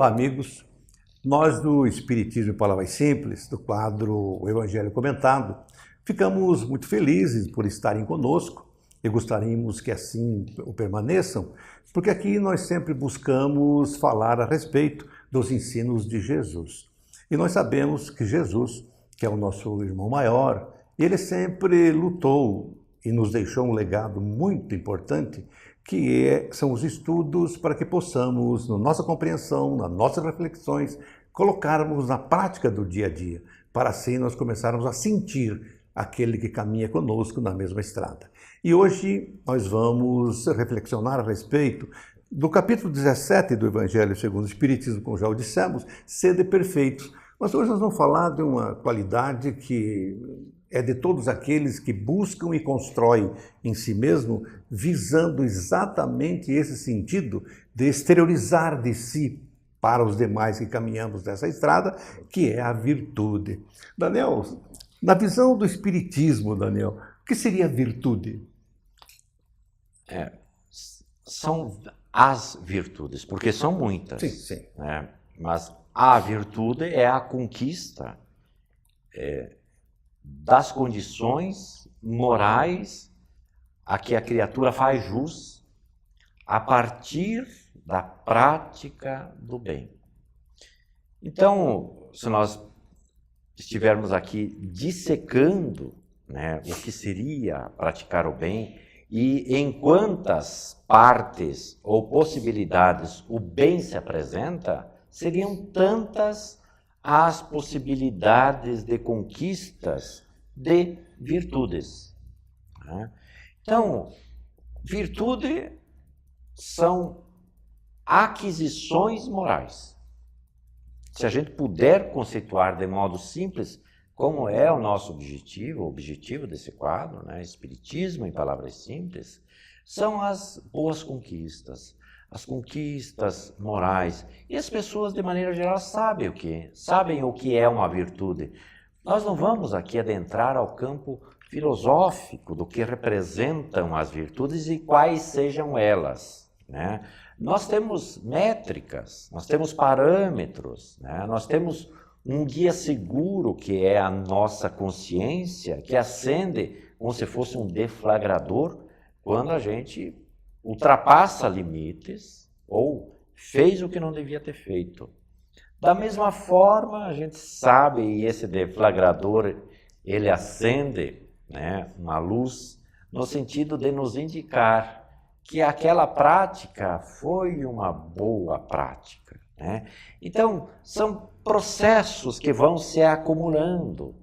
Olá, amigos. Nós do Espiritismo em Palavras Simples, do quadro O Evangelho Comentado, ficamos muito felizes por estarem conosco e gostaríamos que assim o permaneçam, porque aqui nós sempre buscamos falar a respeito dos ensinos de Jesus. E nós sabemos que Jesus, que é o nosso irmão maior, ele sempre lutou e nos deixou um legado muito importante, que são os estudos para que possamos, na nossa compreensão, nas nossas reflexões, colocarmos na prática do dia a dia, para assim nós começarmos a sentir aquele que caminha conosco na mesma estrada. E hoje nós vamos reflexionar a respeito do capítulo 17 do Evangelho segundo o Espiritismo, como já o dissemos, sede perfeitos. Mas hoje nós vamos falar de uma qualidade que é de todos aqueles que buscam e constroem em si mesmo, visando exatamente esse sentido de exteriorizar de si para os demais que caminhamos nessa estrada, que é a virtude. Daniel, na visão do Espiritismo, Daniel, o que seria virtude? São as virtudes, porque são muitas. Sim. Mas a virtude é a conquista das condições morais a que a criatura faz jus a partir da prática do bem. Então, se nós estivermos aqui dissecando, o que seria praticar o bem e em quantas partes ou possibilidades o bem se apresenta, seriam tantas as possibilidades de conquistas de virtudes. Então, virtude são aquisições morais. Se a gente puder conceituar de modo simples, como é o nosso objetivo, o objetivo desse quadro, Espiritismo em Palavras Simples, são as boas conquistas, as conquistas morais. E as pessoas, de maneira geral, sabem o que é uma virtude. Nós não vamos aqui adentrar ao campo filosófico do que representam as virtudes e quais sejam elas. Nós temos métricas, nós temos parâmetros, nós temos um guia seguro que é a nossa consciência, que acende como se fosse um deflagrador quando a gente ultrapassa limites ou fez o que não devia ter feito. Da mesma forma, a gente sabe, e esse deflagrador, ele acende uma luz no sentido de nos indicar que aquela prática foi uma boa prática. Então, são processos que vão se acumulando.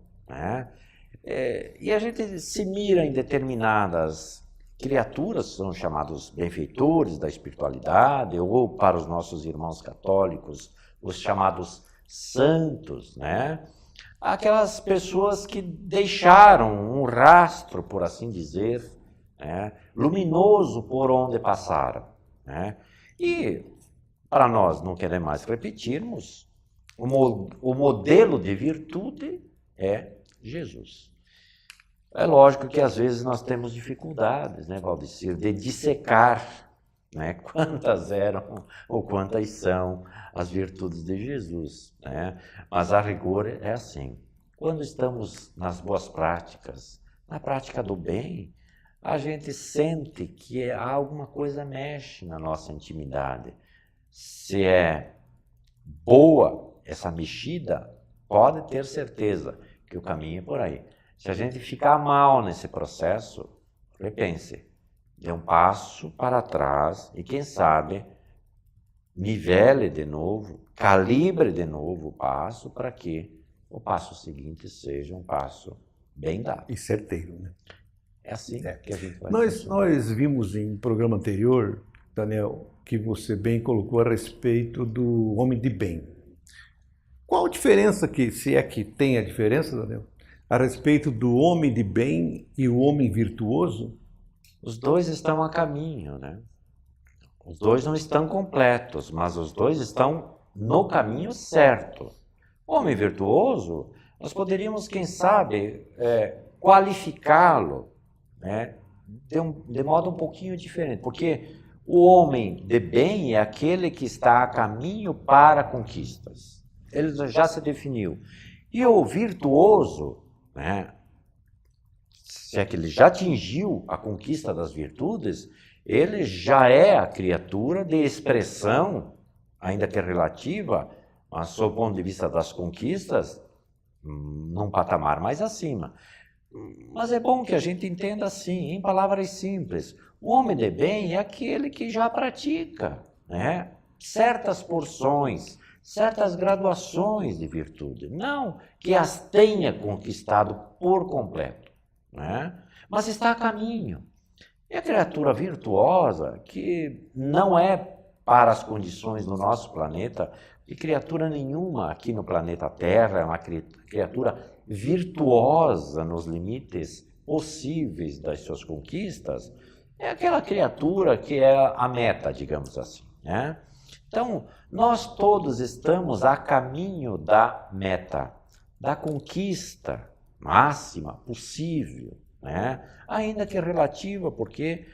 E a gente se mira em determinadas criaturas, são chamados benfeitores da espiritualidade, ou para os nossos irmãos católicos, os chamados santos, aquelas pessoas que deixaram um rastro, por assim dizer, luminoso por onde passaram. E, para nós não querer mais repetirmos, o modelo de virtude é Jesus. É lógico que às vezes nós temos dificuldades, Valdecir, de dissecar quantas eram ou quantas são as virtudes de Jesus. Mas a rigor é assim. Quando estamos nas boas práticas, na prática do bem, a gente sente que alguma coisa mexe na nossa intimidade. Se é boa essa mexida, pode ter certeza que o caminho é por aí. Se a gente ficar mal nesse processo, repense, dê um passo para trás e, quem sabe, nivele de novo, calibre de novo o passo para que o passo seguinte seja um passo bem dado. E certeiro, É assim que a gente vai Nós vimos em programa anterior, Daniel, que você bem colocou a respeito do homem de bem. Qual a diferença, se é que tem a diferença, Daniel, a respeito do homem de bem e o homem virtuoso? Os dois estão a caminho, Os dois não estão completos, mas os dois estão no caminho certo. O homem virtuoso, nós poderíamos, quem sabe, qualificá-lo de modo um pouquinho diferente, porque O homem de bem é aquele que está a caminho para conquistas. Ele já se definiu. E o virtuoso, né, se é que ele já atingiu a conquista das virtudes, ele já é a criatura de expressão, ainda que relativa, mas sob o ponto de vista das conquistas, num patamar mais acima. Mas é bom que a gente entenda assim, em palavras simples. O homem de bem é aquele que já pratica, né, certas porções, certas graduações de virtude. Não que as tenha conquistado por completo, né, mas está a caminho. E a criatura virtuosa, que não é para as condições do nosso planeta, e criatura nenhuma aqui no planeta Terra é uma criatura virtuosa nos limites possíveis das suas conquistas, é aquela criatura que é a meta, digamos assim, né? Então, nós todos estamos a caminho da meta, da conquista máxima possível, né? Ainda que relativa, porque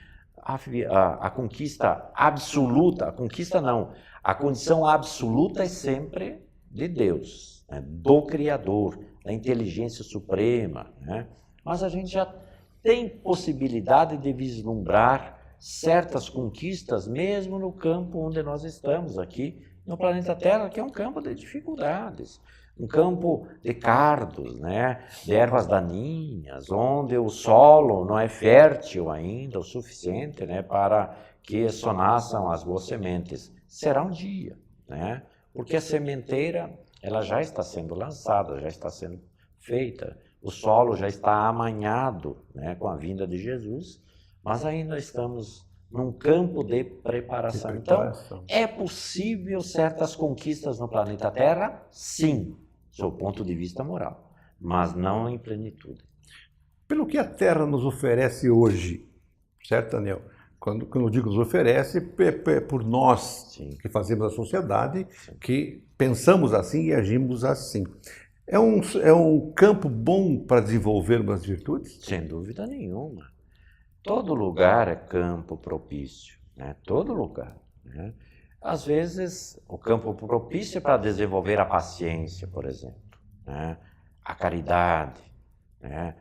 a conquista absoluta, a conquista não, a condição absoluta é sempre de Deus, né? Do Criador, da inteligência suprema, né? Mas a gente já tem possibilidade de vislumbrar certas conquistas, mesmo no campo onde nós estamos aqui, no planeta Terra, que é um campo de dificuldades, um campo de cardos, né, de ervas daninhas, onde o solo não é fértil ainda o suficiente, né, para que só nasçam as boas sementes. Será um dia, né, porque a sementeira ela já está sendo lançada, já está sendo feita, o solo já está amanhado, né, com a vinda de Jesus, mas ainda estamos num campo de preparação. Então, é possível certas conquistas no planeta Terra? Sim, do ponto de vista moral, mas não em plenitude. Pelo que a Terra nos oferece hoje, certo, Daniel? Quando eu digo nos oferece, é por nós, sim, que fazemos a sociedade, sim, que pensamos assim e agimos assim. É um campo bom para desenvolver umas virtudes? Sem dúvida nenhuma. Todo lugar é campo propício, né? Todo lugar, né? Às vezes, o campo propício é para desenvolver a paciência, por exemplo, né? A caridade, né?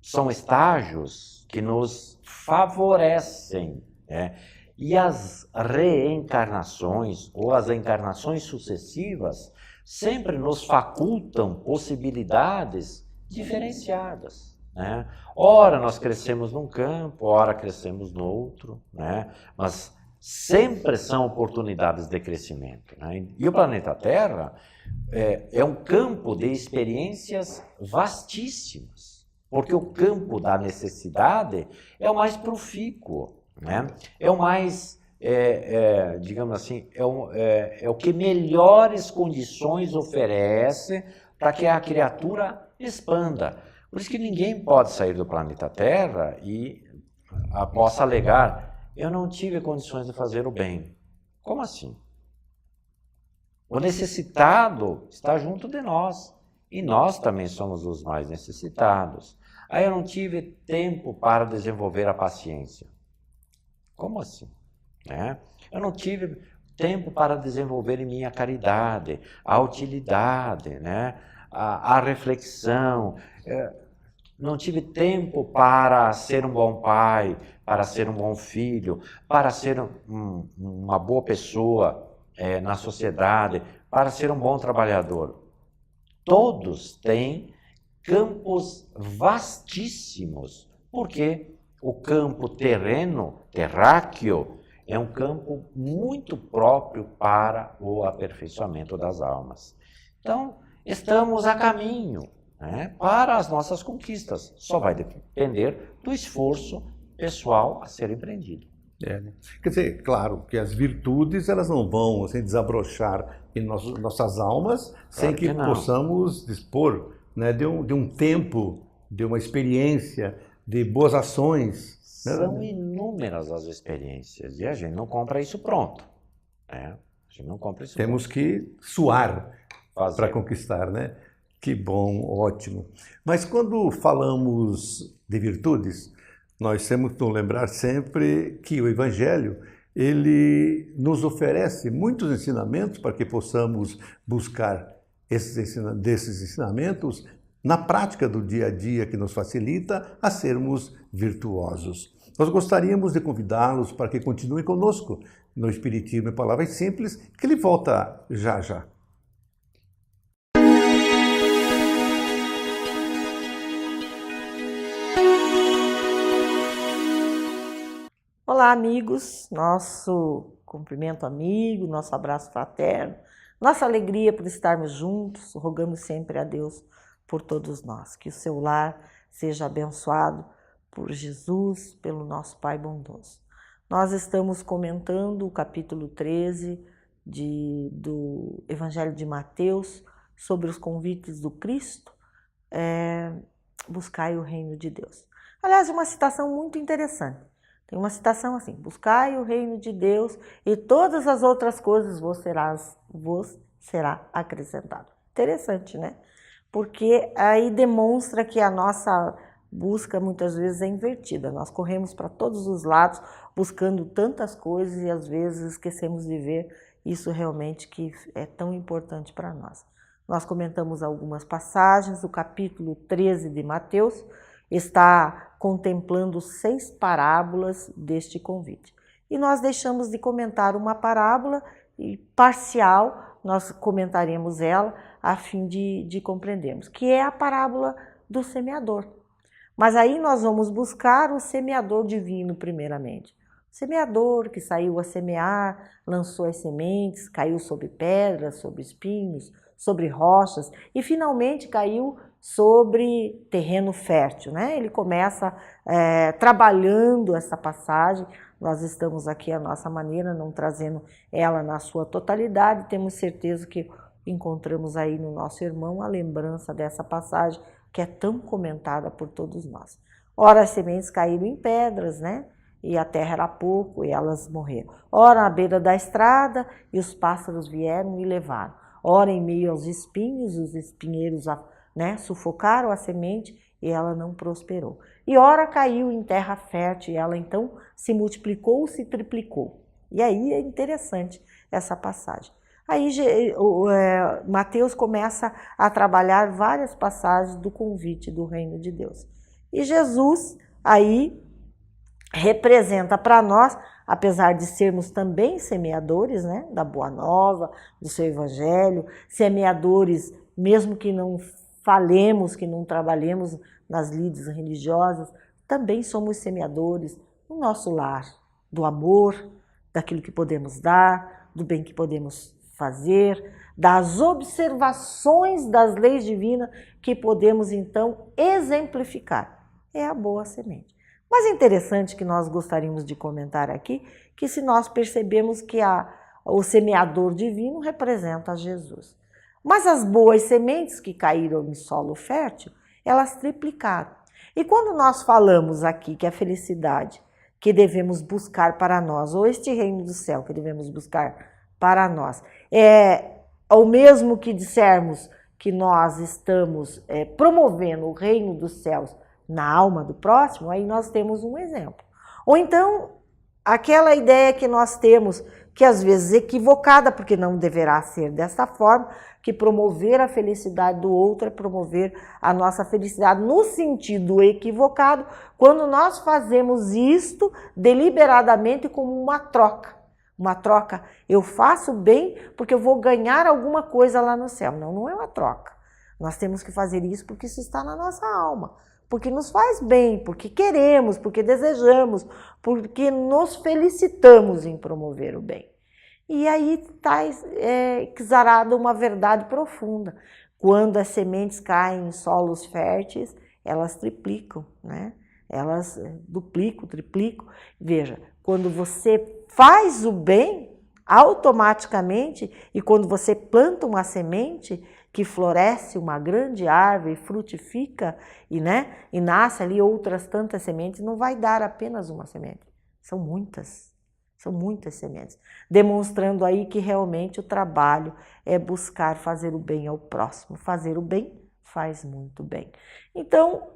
São estágios que nos favorecem, né? E as reencarnações ou as encarnações sucessivas sempre nos facultam possibilidades diferenciadas, né? Ora nós crescemos num campo, ora crescemos no outro, né? Mas sempre são oportunidades de crescimento, né? E o planeta Terra é um campo de experiências vastíssimas, porque o campo da necessidade é o mais profícuo, né? É o mais, digamos assim, é o que melhores condições oferece para que a criatura expanda. Por isso que ninguém pode sair do planeta Terra e possa alegar: eu não tive condições de fazer o bem. Como assim? O necessitado está junto de nós e nós também somos os mais necessitados. Aí eu não tive tempo para desenvolver a paciência. Como assim? Eu não tive tempo para desenvolver em mim a caridade, a utilidade, né? A reflexão. Não tive tempo para ser um bom pai, para ser um bom filho, para ser uma boa pessoa na sociedade, para ser um bom trabalhador. Todos têm campos vastíssimos, porque o campo terráqueo, é um campo muito próprio para o aperfeiçoamento das almas. Então, estamos a caminho, né, para as nossas conquistas. Só vai depender do esforço pessoal a ser empreendido. Né? Quer dizer, claro que as virtudes elas não vão assim, desabrochar em nossas almas, claro, sem que possamos dispor, né, de um tempo, de uma experiência, de boas ações. São inúmeras as experiências e a gente não compra isso pronto. A gente não compra isso Temos pronto. Que suar para conquistar, né? Que bom, ótimo. Mas quando falamos de virtudes, Nós temos que nos lembrar sempre que o Evangelho, ele nos oferece muitos ensinamentos para que possamos buscar desses ensinamentos na prática do dia a dia, que nos facilita a sermos virtuosos. Nós gostaríamos de convidá-los para que continuem conosco no Espiritismo em Palavras Simples, que ele volta já já. Olá, amigos, nosso cumprimento amigo, nosso abraço fraterno, nossa alegria por estarmos juntos, rogamos sempre a Deus por todos nós, que o seu lar seja abençoado por Jesus, pelo nosso Pai bondoso. Nós estamos comentando o capítulo 13 do Evangelho de Mateus sobre os convites do Cristo, buscai o reino de Deus. Aliás, uma citação muito interessante. Tem uma citação assim: buscai o reino de Deus e todas as outras coisas vos será acrescentado. Interessante, né? Porque aí demonstra que a nossa busca muitas vezes é invertida. Nós corremos para todos os lados buscando tantas coisas e às vezes esquecemos de ver isso realmente que é tão importante para nós. Nós comentamos algumas passagens, o capítulo 13 de Mateus está contemplando 6 parábolas deste convite. E nós deixamos de comentar uma parábola parcial, nós comentaremos ela a fim de compreendermos, que é a parábola do semeador. Mas aí nós vamos buscar o semeador divino primeiramente. O semeador que saiu a semear, lançou as sementes, caiu sobre pedras, sobre espinhos, sobre rochas e finalmente caiu sobre terreno fértil, né? Ele começa trabalhando essa passagem. Nós estamos aqui à nossa maneira, não trazendo ela na sua totalidade. Temos certeza que encontramos aí no nosso irmão a lembrança dessa passagem que é tão comentada por todos nós. Ora, as sementes caíram em pedras, né? E a terra era pouco e elas morreram. Ora, à beira da estrada e os pássaros vieram e levaram. Ora, em meio aos espinhos, os espinheiros sufocaram a semente e ela não prosperou. E ora caiu em terra fértil e ela então se multiplicou, se triplicou. E aí é interessante essa passagem. Aí Mateus começa a trabalhar várias passagens do convite do reino de Deus. E Jesus aí representa para nós, apesar de sermos também semeadores, né, da Boa Nova, do seu Evangelho, semeadores, mesmo que não falemos, que não trabalhemos nas lides religiosas, também somos semeadores no nosso lar, do amor, daquilo que podemos dar, do bem que podemos fazer, das observações das leis divinas que podemos então exemplificar. É a boa semente. Mas é interessante que nós gostaríamos de comentar aqui que se nós percebemos que o semeador divino representa Jesus. Mas as boas sementes que caíram em solo fértil, elas triplicaram. E quando nós falamos aqui que a felicidade que devemos buscar para nós, ou este reino do céu que devemos buscar para nós, é o mesmo que dissermos que nós estamos promovendo o reino dos céus na alma do próximo, aí nós temos um exemplo. Ou então, aquela ideia que nós temos, que às vezes equivocada, porque não deverá ser desta forma, que promover a felicidade do outro é promover a nossa felicidade no sentido equivocado, quando nós fazemos isto deliberadamente como uma troca. Uma troca, eu faço bem porque eu vou ganhar alguma coisa lá no céu. Não, não é uma troca. Nós temos que fazer isso porque isso está na nossa alma. Porque nos faz bem, porque queremos, porque desejamos, porque nos felicitamos em promover o bem. E aí está exarada uma verdade profunda. Quando as sementes caem em solos férteis, elas triplicam, né? Elas duplicam, triplicam. Veja, quando você faz o bem, automaticamente, e quando você planta uma semente que floresce uma grande árvore, frutifica e nasce ali outras tantas sementes, não vai dar apenas uma semente, são muitas sementes, demonstrando aí que realmente o trabalho é buscar fazer o bem ao próximo, fazer o bem faz muito bem. Então,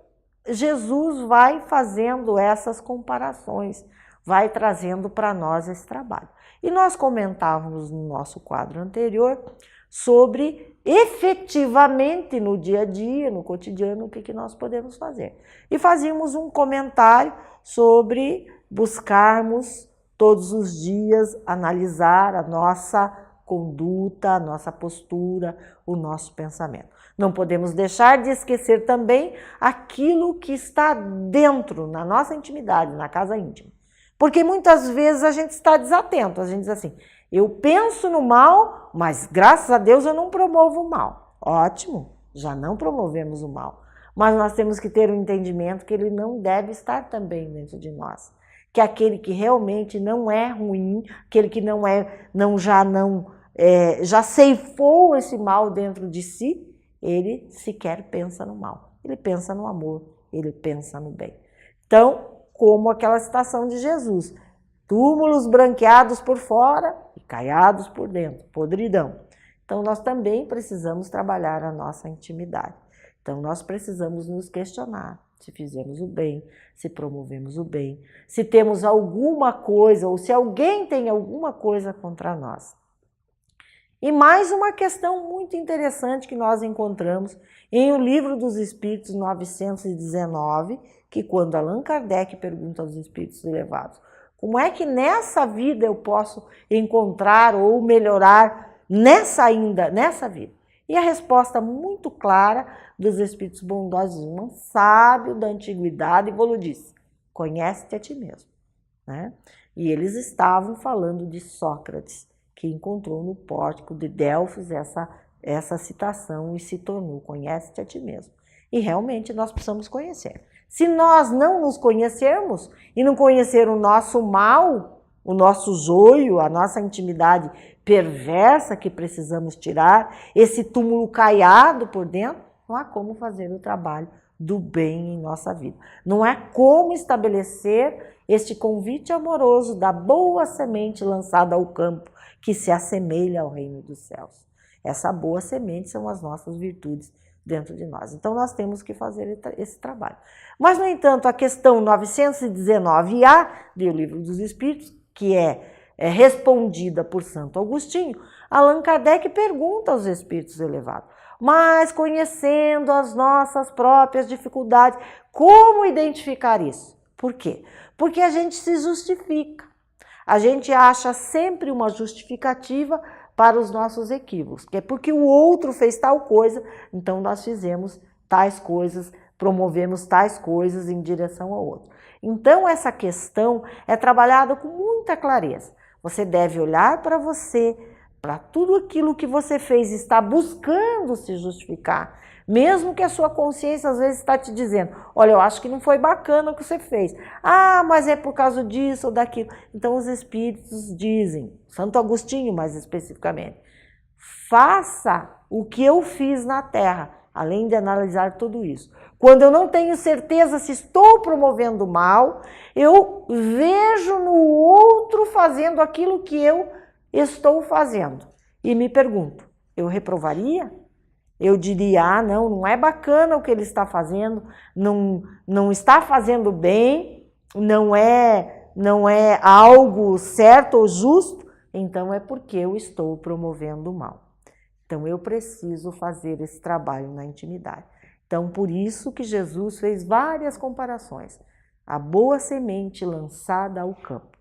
Jesus vai fazendo essas comparações, vai trazendo para nós esse trabalho. E nós comentávamos no nosso quadro anterior sobre efetivamente no dia a dia, no cotidiano, o que nós podemos fazer. E fazíamos um comentário sobre buscarmos todos os dias analisar a nossa conduta, a nossa postura, o nosso pensamento. Não podemos deixar de esquecer também aquilo que está dentro, na nossa intimidade, na casa íntima. Porque muitas vezes a gente está desatento, a gente diz assim, eu penso no mal, mas graças a Deus eu não promovo o mal. Ótimo, já não promovemos o mal. Mas nós temos que ter um entendimento que ele não deve estar também dentro de nós. Que aquele que realmente não é ruim, aquele que já ceifou esse mal dentro de si, ele sequer pensa no mal. Ele pensa no amor, ele pensa no bem. Então, como aquela citação de Jesus, túmulos branqueados por fora e caiados por dentro, podridão. Então, nós também precisamos trabalhar a nossa intimidade. Então, nós precisamos nos questionar se fizemos o bem, se promovemos o bem, se temos alguma coisa ou se alguém tem alguma coisa contra nós. E mais uma questão muito interessante que nós encontramos em O Livro dos Espíritos 919, que quando Allan Kardec pergunta aos espíritos elevados, como é que nessa vida eu posso encontrar ou melhorar nessa vida? E a resposta muito clara dos espíritos bondosos, um sábio da antiguidade, Bolo disse, conhece-te a ti mesmo. Né? E eles estavam falando de Sócrates, que encontrou no pórtico de Delfos essa citação e se tornou, conhece-te a ti mesmo. E realmente nós precisamos conhecer. Se nós não nos conhecermos e não conhecer o nosso mal, o nosso joio, a nossa intimidade perversa que precisamos tirar, esse túmulo caiado por dentro, não há como fazer o trabalho do bem em nossa vida. Não há como estabelecer este convite amoroso da boa semente lançada ao campo, que se assemelha ao reino dos céus. Essa boa semente são as nossas virtudes dentro de nós. Então, nós temos que fazer esse trabalho. Mas, no entanto, a questão 919A do Livro dos Espíritos, que é respondida por Santo Agostinho, Allan Kardec pergunta aos espíritos elevados, mas conhecendo as nossas próprias dificuldades, como identificar isso? Por quê? Porque a gente se justifica. A gente acha sempre uma justificativa para os nossos equívocos, que é porque o outro fez tal coisa, então nós fizemos tais coisas, promovemos tais coisas em direção ao outro. Então essa questão é trabalhada com muita clareza. Você deve olhar para você, para tudo aquilo que você fez, está buscando se justificar, mesmo que a sua consciência às vezes está te dizendo, olha, eu acho que não foi bacana o que você fez. Ah, mas é por causa disso ou daquilo. Então os espíritos dizem, Santo Agostinho mais especificamente, faça o que eu fiz na Terra, além de analisar tudo isso. Quando eu não tenho certeza se estou promovendo mal, eu vejo no outro fazendo aquilo que eu estou fazendo. E me pergunto, eu reprovaria? Eu diria, não é bacana o que ele está fazendo, não está fazendo bem, não é algo certo ou justo, então é porque eu estou promovendo o mal. Então eu preciso fazer esse trabalho na intimidade. Então por isso que Jesus fez várias comparações. A boa semente lançada ao campo.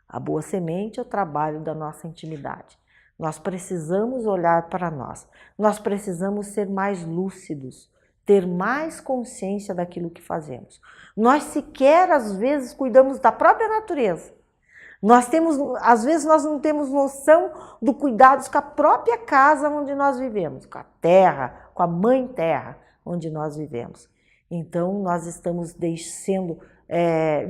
A boa semente é o trabalho da nossa intimidade. Nós precisamos olhar para nós. Nós precisamos ser mais lúcidos, ter mais consciência daquilo que fazemos. Nós sequer, às vezes, cuidamos da própria natureza. Às vezes, nós não temos noção do cuidado com a própria casa onde nós vivemos, com a terra, com a mãe terra onde nós vivemos. Então, nós estamos sendo,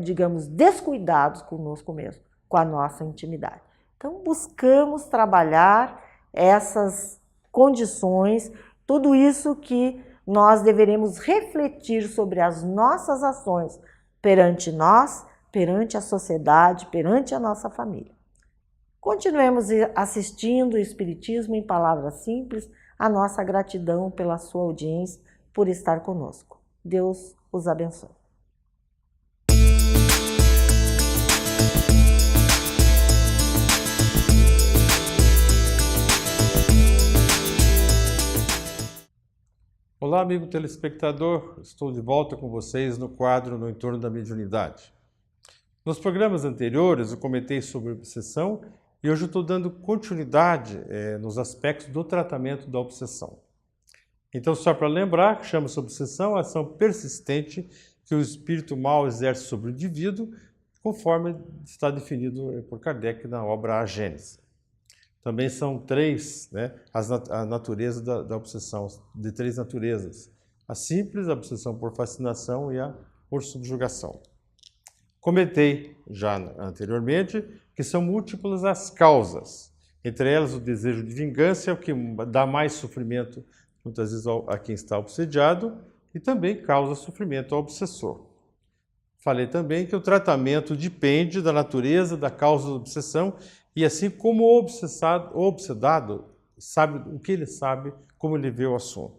digamos, descuidados conosco mesmo, com a nossa intimidade. Então, buscamos trabalhar essas condições, tudo isso que nós deveremos refletir sobre as nossas ações perante nós, perante a sociedade, perante a nossa família. Continuemos assistindo o Espiritismo em Palavras Simples, a nossa gratidão pela sua audiência, por estar conosco. Deus os abençoe. Olá, amigo telespectador, estou de volta com vocês no quadro No Entorno da Mediunidade. Nos programas anteriores eu comentei sobre obsessão e hoje eu estou dando continuidade nos aspectos do tratamento da obsessão. Então, só para lembrar, chama-se obsessão a ação persistente que o espírito mal exerce sobre o indivíduo, conforme está definido por Kardec na obra A Gênese. Também são três, a natureza da obsessão, de três naturezas. A simples, a obsessão por fascinação e a por subjugação. Comentei já anteriormente que são múltiplas as causas, entre elas o desejo de vingança, é o que dá mais sofrimento muitas vezes a quem está obsediado e também causa sofrimento ao obsessor. Falei também que o tratamento depende da natureza da causa da obsessão e assim como o obsedado sabe o que ele sabe, como ele vê o assunto.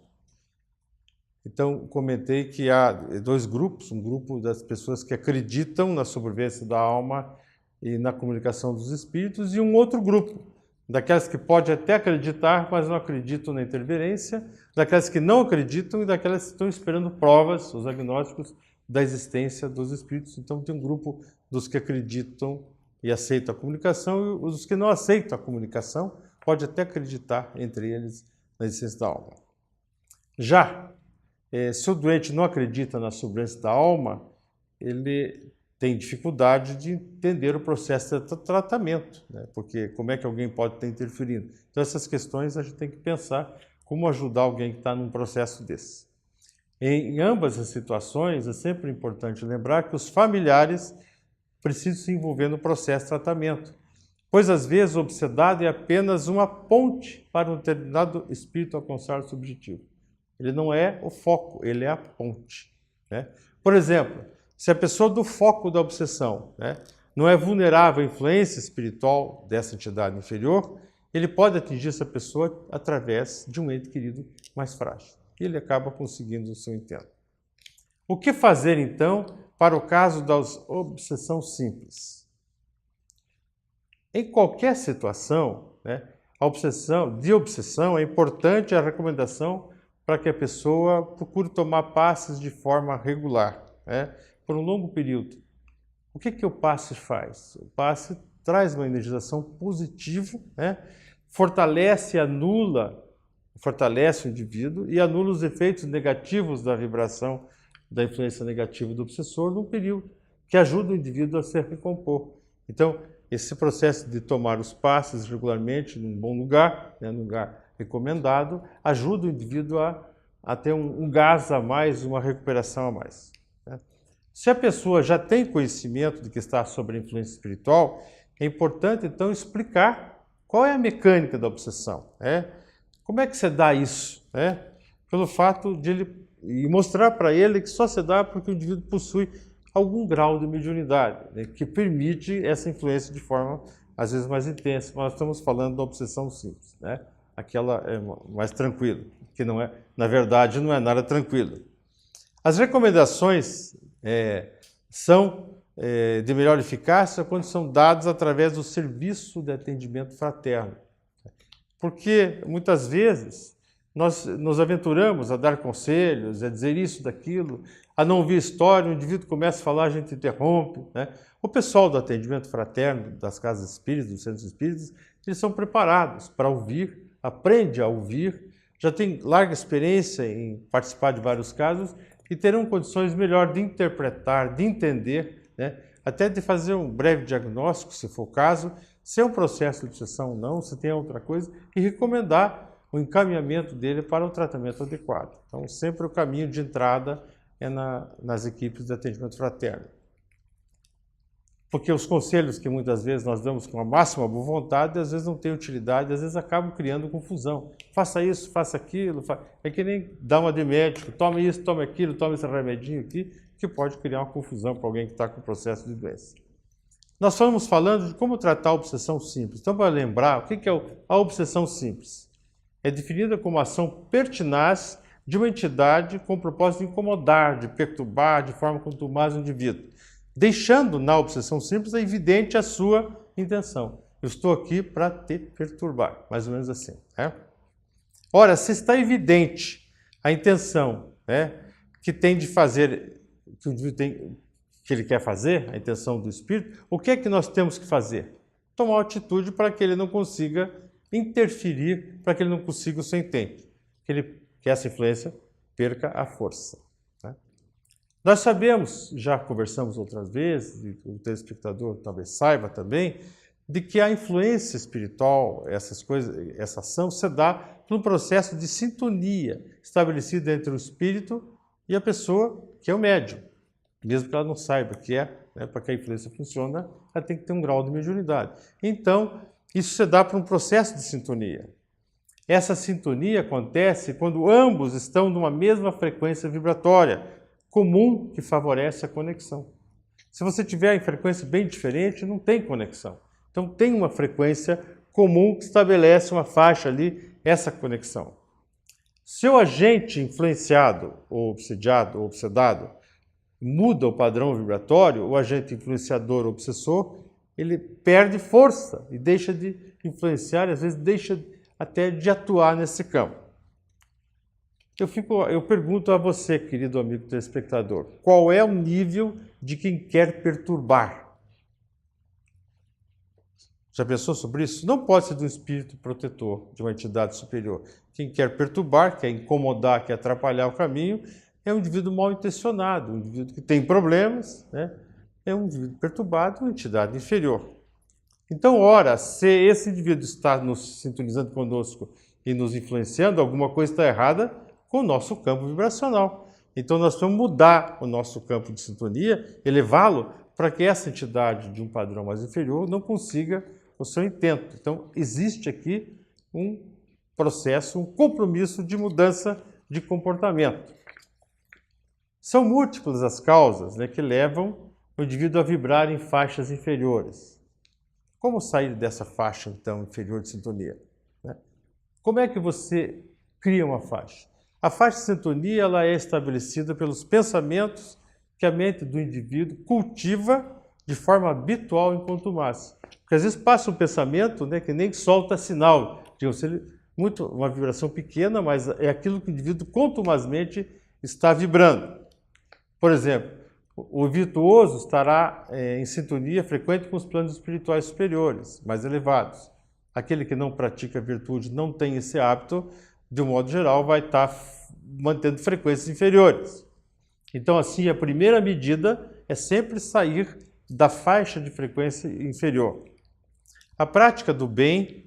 Então, comentei que há dois grupos, um grupo das pessoas que acreditam na sobrevivência da alma e na comunicação dos espíritos e um outro grupo, daquelas que podem até acreditar, mas não acreditam na interferência, daquelas que não acreditam e daquelas que estão esperando provas, os agnósticos, da existência dos espíritos. Então, tem um grupo dos que acreditam e aceitam a comunicação e os que não aceitam a comunicação pode até acreditar, entre eles, na existência da alma. Já, se o doente não acredita na sobrevivência da alma, ele tem dificuldade de entender o processo de tratamento, porque como é que alguém pode estar interferindo? Então, essas questões a gente tem que pensar como ajudar alguém que está num processo desse. Em ambas as situações, é sempre importante lembrar que os familiares precisam se envolver no processo de tratamento, pois às vezes o obsedado é apenas uma ponte para um determinado espírito alcançar o seu objetivo. Ele não é o foco, ele é a ponte. Por exemplo, se a pessoa do foco da obsessão não é vulnerável à influência espiritual dessa entidade inferior, ele pode atingir essa pessoa através de um ente querido mais frágil. E ele acaba conseguindo o seu intento. O que fazer, então, para o caso da obsessão simples? Em qualquer situação, a obsessão é importante a recomendação para que a pessoa procure tomar passes de forma regular, por um longo período. O que o passe faz? O passe traz uma energização positiva, fortalece e anula, fortalece o indivíduo e anula os efeitos negativos da vibração, da influência negativa do obsessor num período, que ajuda o indivíduo a se recompor. Então, esse processo de tomar os passes regularmente num bom lugar, num lugar recomendado, ajuda o indivíduo a ter um gás a mais, uma recuperação a mais. Se a pessoa já tem conhecimento de que está sob a influência espiritual, é importante, então, explicar qual é a mecânica da obsessão. Como é que se dá isso? Pelo fato de ele... E mostrar para ele que só se dá porque o indivíduo possui algum grau de mediunidade, que permite essa influência de forma, às vezes, mais intensa. Nós estamos falando da obsessão simples, aquela é mais tranquila, que não é, na verdade, não é nada tranquilo. As recomendações são de melhor eficácia quando são dadas através do serviço de atendimento fraterno. Porque, muitas vezes, nós nos aventuramos a dar conselhos, a dizer isso, daquilo, a não ouvir história, o indivíduo começa a falar, a gente interrompe. O pessoal do atendimento fraterno, das casas espíritas, dos centros espíritas, eles são preparados para ouvir, aprende a ouvir, já tem larga experiência em participar de vários casos e terão condições melhor de interpretar, de entender, até de fazer um breve diagnóstico, se for o caso, se é um processo de obsessão ou não, se tem outra coisa, e recomendar o encaminhamento dele para o tratamento adequado. Então, sempre o caminho de entrada é nas equipes de atendimento fraterno. Porque os conselhos que muitas vezes nós damos com a máxima boa vontade, às vezes não têm utilidade, às vezes acabam criando confusão. Faça isso, faça aquilo. É que nem dar uma de médico, tome isso, tome aquilo, tome esse remedinho aqui, que pode criar uma confusão para alguém que está com processo de doença. Nós estamos falando de como tratar a obsessão simples. Então, para lembrar, o que é a obsessão simples? É definida como ação pertinaz de uma entidade com o propósito de incomodar, de perturbar de forma contumaz o indivíduo, deixando na obsessão simples evidente a sua intenção. Eu estou aqui para te perturbar, mais ou menos assim. Né? Ora, se está evidente a intenção, né, que tem de fazer, que o indivíduo tem, que ele quer fazer, a intenção do espírito, o que é que nós temos que fazer? Tomar uma atitude para que ele não consiga interferir, para que ele não consiga o seu intento, que essa influência perca a força. Né? Nós sabemos, já conversamos outras vezes, e o telespectador talvez saiba também, de que a influência espiritual, essas coisas, essa ação, se dá por um processo de sintonia estabelecido entre o espírito e a pessoa que é o médium. Mesmo que ela não saiba o que é, né, para que a influência funcione, ela tem que ter um grau de mediunidade. Então, isso se dá por um processo de sintonia. Essa sintonia acontece quando ambos estão numa mesma frequência vibratória comum que favorece a conexão. Se você tiver em frequência bem diferente, não tem conexão. Então tem uma frequência comum que estabelece uma faixa ali, essa conexão. Se o agente influenciado, ou obsediado, ou obsedado, muda o padrão vibratório, o agente influenciador ou obsessor, ele perde força e deixa de influenciar, às vezes deixa até de atuar nesse campo. Eu pergunto a você, querido amigo telespectador, qual é o nível de quem quer perturbar? Já pensou sobre isso? Não pode ser de um espírito protetor, de uma entidade superior. Quem quer perturbar, quer incomodar, quer atrapalhar o caminho, é um indivíduo mal intencionado, um indivíduo que tem problemas, né? É um indivíduo perturbado, uma entidade inferior. Então, ora, se esse indivíduo está nos sintonizando conosco e nos influenciando, alguma coisa está errada com o nosso campo vibracional. Então, nós precisamos mudar o nosso campo de sintonia, elevá-lo para que essa entidade de um padrão mais inferior não consiga o seu intento. Então, existe aqui um processo, um compromisso de mudança de comportamento. São múltiplas as causas, né, que levam o indivíduo a vibrar em faixas inferiores. Como sair dessa faixa, então, inferior de sintonia? Né? Como é que você cria uma faixa? A faixa de sintonia ela é estabelecida pelos pensamentos que a mente do indivíduo cultiva de forma habitual em contumaz. Porque às vezes passa um pensamento, né, que nem solta sinal. Digamos, uma vibração pequena, mas é aquilo que o indivíduo contumazmente está vibrando. Por exemplo, o virtuoso estará em sintonia frequente com os planos espirituais superiores, mais elevados. Aquele que não pratica virtude, não tem esse hábito, de um modo geral, vai estar mantendo frequências inferiores. Então, assim, a primeira medida é sempre sair da faixa de frequência inferior. A prática do bem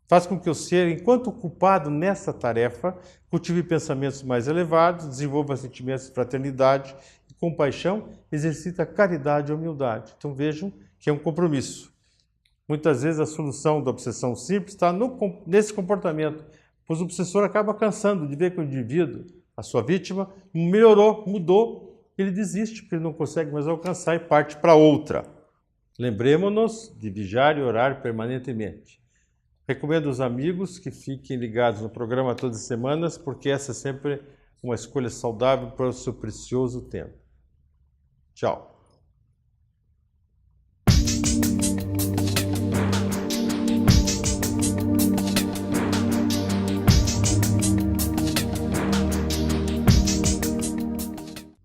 faz com que o ser, enquanto ocupado nessa tarefa, cultive pensamentos mais elevados, desenvolva sentimentos de fraternidade e compaixão, exercita caridade e humildade. Então vejam que é um compromisso. Muitas vezes a solução da obsessão simples está nesse comportamento, pois o obsessor acaba cansando de ver que o indivíduo, a sua vítima, melhorou, mudou, ele desiste porque ele não consegue mais alcançar e parte para outra. Lembremos-nos de vigiar e orar permanentemente. Recomendo aos amigos que fiquem ligados no programa todas as semanas, porque essa é sempre uma escolha saudável para o seu precioso tempo. Tchau.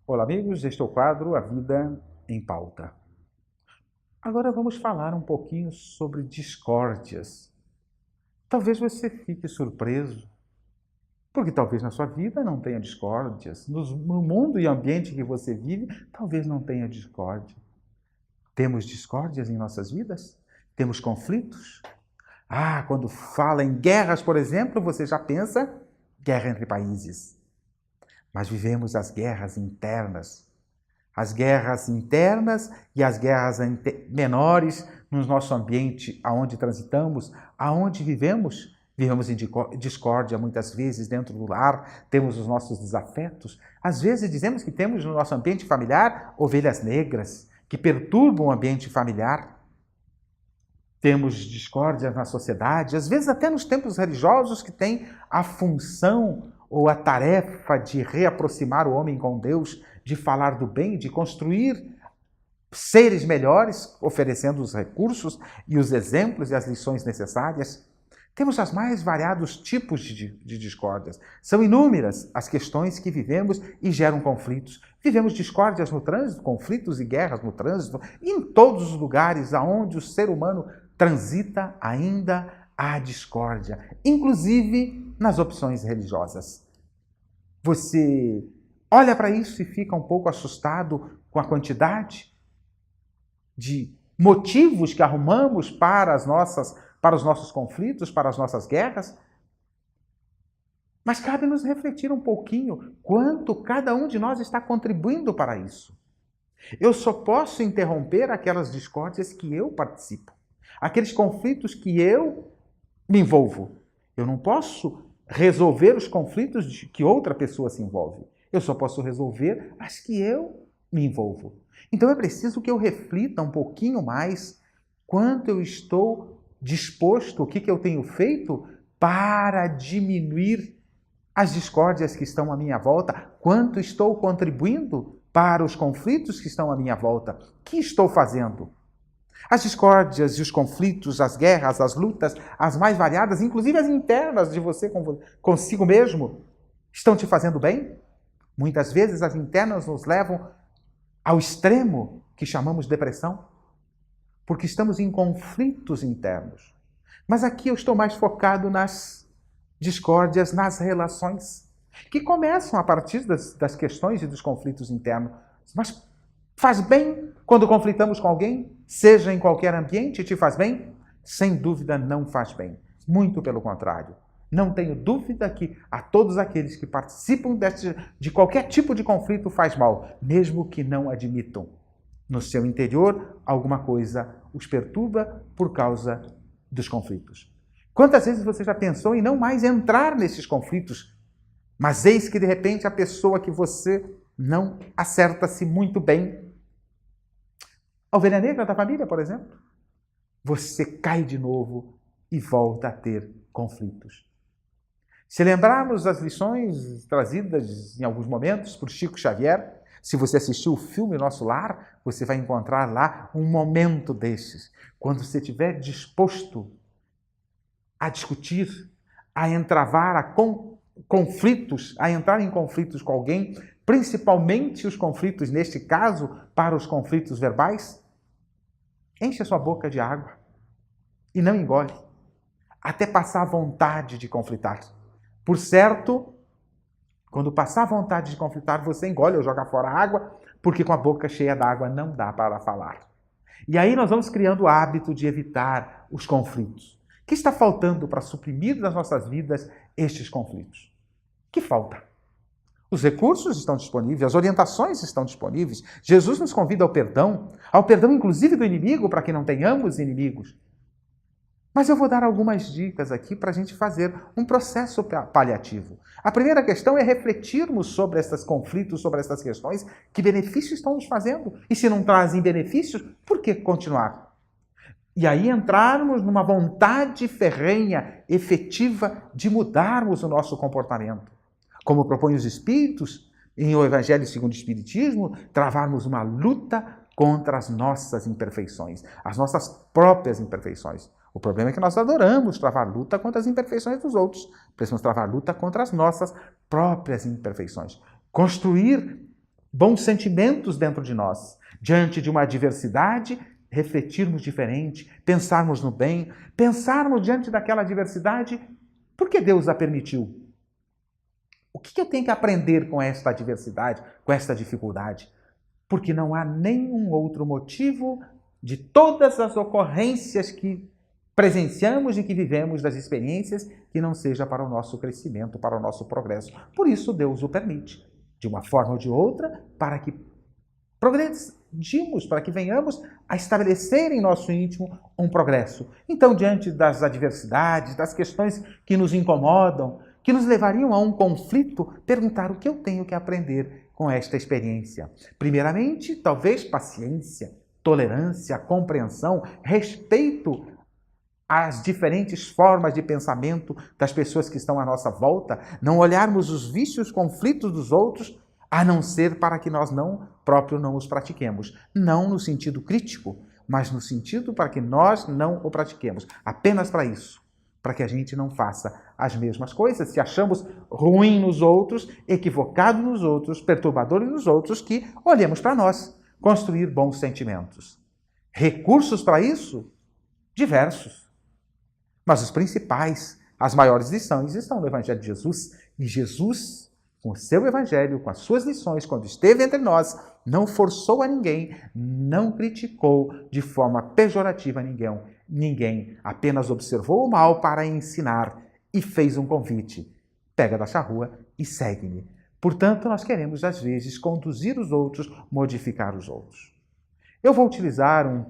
Olá, amigos. Este é o quadro A Vida em Pauta. Agora vamos falar um pouquinho sobre discórdias. Talvez você fique surpreso, porque talvez na sua vida não tenha discórdias. No mundo e ambiente que você vive, talvez não tenha discórdia. Temos discórdias em nossas vidas? Temos conflitos? Quando fala em guerras, por exemplo, você já pensa guerra entre países. Mas vivemos as guerras internas. As guerras internas e as guerras menores no nosso ambiente, aonde transitamos, aonde vivemos. Vivemos em discórdia muitas vezes dentro do lar, temos os nossos desafetos. Às vezes dizemos que temos no nosso ambiente familiar ovelhas negras que perturbam o ambiente familiar. Temos discórdias na sociedade, às vezes até nos templos religiosos que têm a função ou a tarefa de reaproximar o homem com Deus, de falar do bem, de construir seres melhores, oferecendo os recursos e os exemplos e as lições necessárias. Temos os mais variados tipos de discórdias. São inúmeras as questões que vivemos e geram conflitos. Vivemos discórdias no trânsito, conflitos e guerras no trânsito, e em todos os lugares onde o ser humano transita ainda há discórdia, inclusive nas opções religiosas. Você olha para isso e fica um pouco assustado com a quantidade de motivos que arrumamos para os nossos conflitos, para as nossas guerras. Mas cabe nos refletir um pouquinho quanto cada um de nós está contribuindo para isso. Eu só posso interromper aquelas discórdias que eu participo, aqueles conflitos que eu me envolvo. Eu não posso resolver os conflitos de que outra pessoa se envolve. Eu só posso resolver as que eu me envolvo. Então é preciso que eu reflita um pouquinho mais quanto eu estou disposto, o que eu tenho feito para diminuir as discórdias que estão à minha volta, quanto estou contribuindo para os conflitos que estão à minha volta. O que estou fazendo? As discórdias e os conflitos, as guerras, as lutas, as mais variadas, inclusive as internas de você consigo mesmo, estão te fazendo bem? Muitas vezes as internas nos levam ao extremo que chamamos depressão, porque estamos em conflitos internos. Mas aqui eu estou mais focado nas discórdias, nas relações, que começam a partir das questões e dos conflitos internos. Mas faz bem quando conflitamos com alguém, seja em qualquer ambiente, te faz bem? Sem dúvida não faz bem. Muito pelo contrário. Não tenho dúvida que a todos aqueles que participam de qualquer tipo de conflito faz mal, mesmo que não admitam. No seu interior, alguma coisa os perturba por causa dos conflitos. Quantas vezes você já pensou em não mais entrar nesses conflitos, mas eis que de repente a pessoa que você não acerta-se muito bem, a ovelha negra da família, por exemplo, você cai de novo e volta a ter conflitos. Se lembrarmos as lições trazidas em alguns momentos por Chico Xavier, se você assistiu o filme Nosso Lar, você vai encontrar lá um momento desses, quando você estiver disposto a discutir, a entravar conflitos, a entrar em conflitos com alguém, principalmente os conflitos, neste caso, para os conflitos verbais, enche a sua boca de água e não engole, até passar a vontade de conflitar. Por certo, quando passar a vontade de conflitar, você engole ou joga fora a água, porque com a boca cheia d'água não dá para falar. E aí nós vamos criando o hábito de evitar os conflitos. O que está faltando para suprimir nas nossas vidas estes conflitos? O que falta? Os recursos estão disponíveis, as orientações estão disponíveis. Jesus nos convida ao perdão inclusive do inimigo, para que não tenhamos inimigos. Mas eu vou dar algumas dicas aqui para a gente fazer um processo paliativo. A primeira questão é refletirmos sobre esses conflitos, sobre essas questões, que benefícios estão nos fazendo? E se não trazem benefícios, por que continuar? E aí entrarmos numa vontade ferrenha, efetiva, de mudarmos o nosso comportamento. Como propõem os Espíritos, em O Evangelho segundo o Espiritismo, travarmos uma luta contra as nossas imperfeições, as nossas próprias imperfeições. O problema é que nós adoramos travar luta contra as imperfeições dos outros. Precisamos travar luta contra as nossas próprias imperfeições. Construir bons sentimentos dentro de nós. Diante de uma adversidade, refletirmos diferente, pensarmos no bem, pensarmos diante daquela adversidade, por que Deus a permitiu? O que eu tenho que aprender com esta adversidade, com esta dificuldade? Porque não há nenhum outro motivo de todas as ocorrências que presenciamos e que vivemos, das experiências, que não seja para o nosso crescimento, para o nosso progresso. Por isso Deus o permite, de uma forma ou de outra, para que progredimos, para que venhamos a estabelecer em nosso íntimo um progresso. Então, diante das adversidades, das questões que nos incomodam, que nos levariam a um conflito, perguntar o que eu tenho que aprender com esta experiência. Primeiramente, talvez paciência, tolerância, compreensão, respeito as diferentes formas de pensamento das pessoas que estão à nossa volta, não olharmos os vícios, conflitos dos outros, a não ser para que nós não os pratiquemos. Não no sentido crítico, mas no sentido para que nós não o pratiquemos. Apenas para isso, para que a gente não faça as mesmas coisas, se achamos ruim nos outros, equivocado nos outros, perturbador nos outros, que olhemos para nós, construir bons sentimentos. Recursos para isso? Diversos. Mas os principais, as maiores lições estão no Evangelho de Jesus. E Jesus, com o seu Evangelho, com as suas lições, quando esteve entre nós, não forçou a ninguém, não criticou de forma pejorativa ninguém. Apenas observou o mal para ensinar e fez um convite. Pega da charrua e segue-me. Portanto, nós queremos, às vezes, conduzir os outros, modificar os outros. Eu vou utilizar um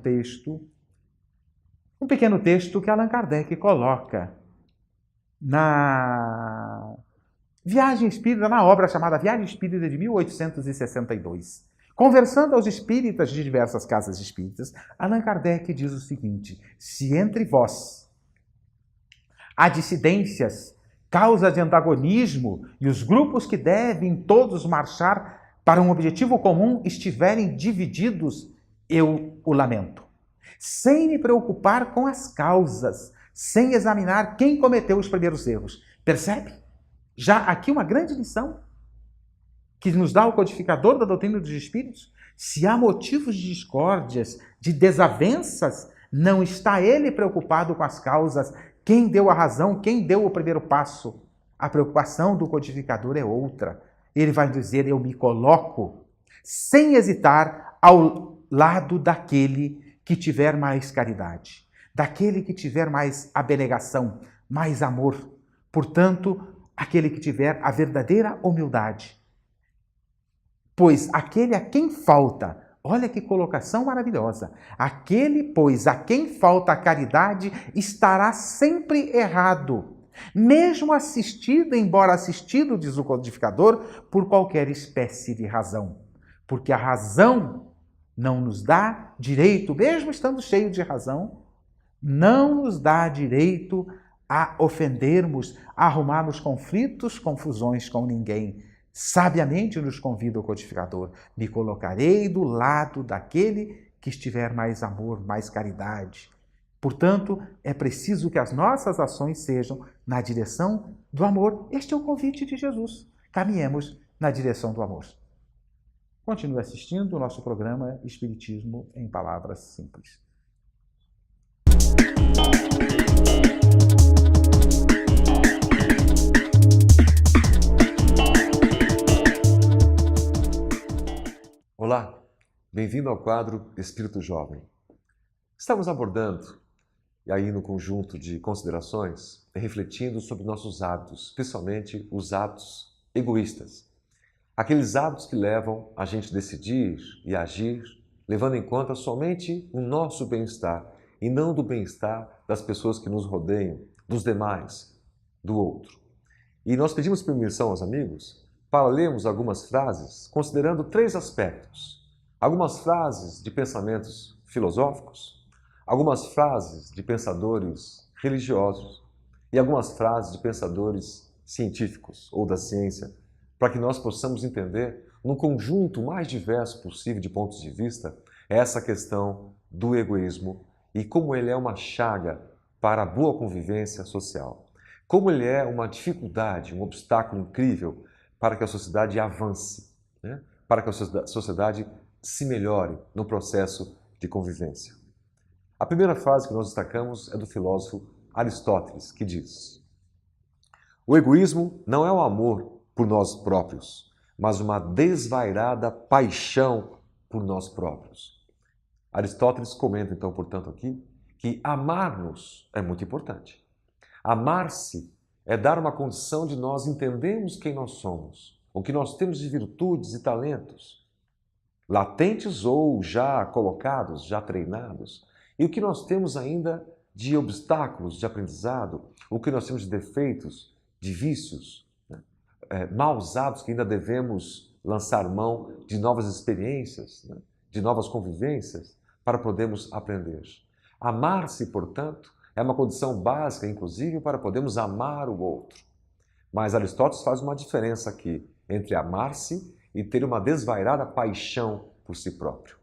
pequeno texto que Allan Kardec coloca na Viagem Espírita, na obra chamada Viagem Espírita de 1862. Conversando aos espíritas de diversas casas espíritas, Allan Kardec diz o seguinte: se entre vós há dissidências, causa de antagonismo, e os grupos que devem todos marchar para um objetivo comum estiverem divididos, eu o lamento. Sem me preocupar com as causas, sem examinar quem cometeu os primeiros erros. Percebe? Já aqui uma grande lição que nos dá o codificador da doutrina dos espíritos. Se há motivos de discórdias, de desavenças, não está ele preocupado com as causas, quem deu a razão, quem deu o primeiro passo. A preocupação do codificador é outra. Ele vai dizer: eu me coloco, sem hesitar, ao lado daquele que tiver mais caridade, daquele que tiver mais abnegação, mais amor. Portanto, aquele que tiver a verdadeira humildade. Pois aquele a quem falta, olha que colocação maravilhosa, aquele, pois, a quem falta a caridade estará sempre errado, mesmo embora assistido, diz o codificador, por qualquer espécie de razão. Porque a razão não nos dá direito, mesmo estando cheio de razão, não nos dá direito a ofendermos, a arrumarmos conflitos, confusões com ninguém. Sabiamente nos convida o codificador: me colocarei do lado daquele que estiver mais amor, mais caridade. Portanto, é preciso que as nossas ações sejam na direção do amor. Este é o convite de Jesus. Caminhemos na direção do amor. Continue assistindo o nosso programa Espiritismo em Palavras Simples. Olá, bem-vindo ao quadro Espírito Jovem. Estamos abordando, e aí no conjunto de considerações, refletindo sobre nossos hábitos, principalmente os hábitos egoístas. Aqueles hábitos que levam a gente a decidir e agir, levando em conta somente o nosso bem-estar e não do bem-estar das pessoas que nos rodeiam, dos demais, do outro. E nós pedimos permissão aos amigos para lermos algumas frases considerando 3 aspectos. Algumas frases de pensamentos filosóficos, algumas frases de pensadores religiosos e algumas frases de pensadores científicos ou da ciência, para que nós possamos entender, no conjunto mais diverso possível de pontos de vista, essa questão do egoísmo e como ele é uma chaga para a boa convivência social. Como ele é uma dificuldade, um obstáculo incrível para que a sociedade avance, né? Para que a sociedade se melhore no processo de convivência. A primeira frase que nós destacamos é do filósofo Aristóteles, que diz: o egoísmo não é o amor por nós próprios, mas uma desvairada paixão por nós próprios. Aristóteles comenta, então, portanto, aqui, que amar-nos é muito importante. Amar-se é dar uma condição de nós entendermos quem nós somos, o que nós temos de virtudes e talentos, latentes ou já colocados, já treinados, e o que nós temos ainda de obstáculos de aprendizado, o que nós temos de defeitos, de vícios, maus hábitos que ainda devemos lançar mão de novas experiências, de novas convivências, para podermos aprender. Amar-se, portanto, É uma condição básica, inclusive, para podermos amar o outro. Mas Aristóteles faz uma diferença aqui entre amar-se e ter uma desvairada paixão por si próprio.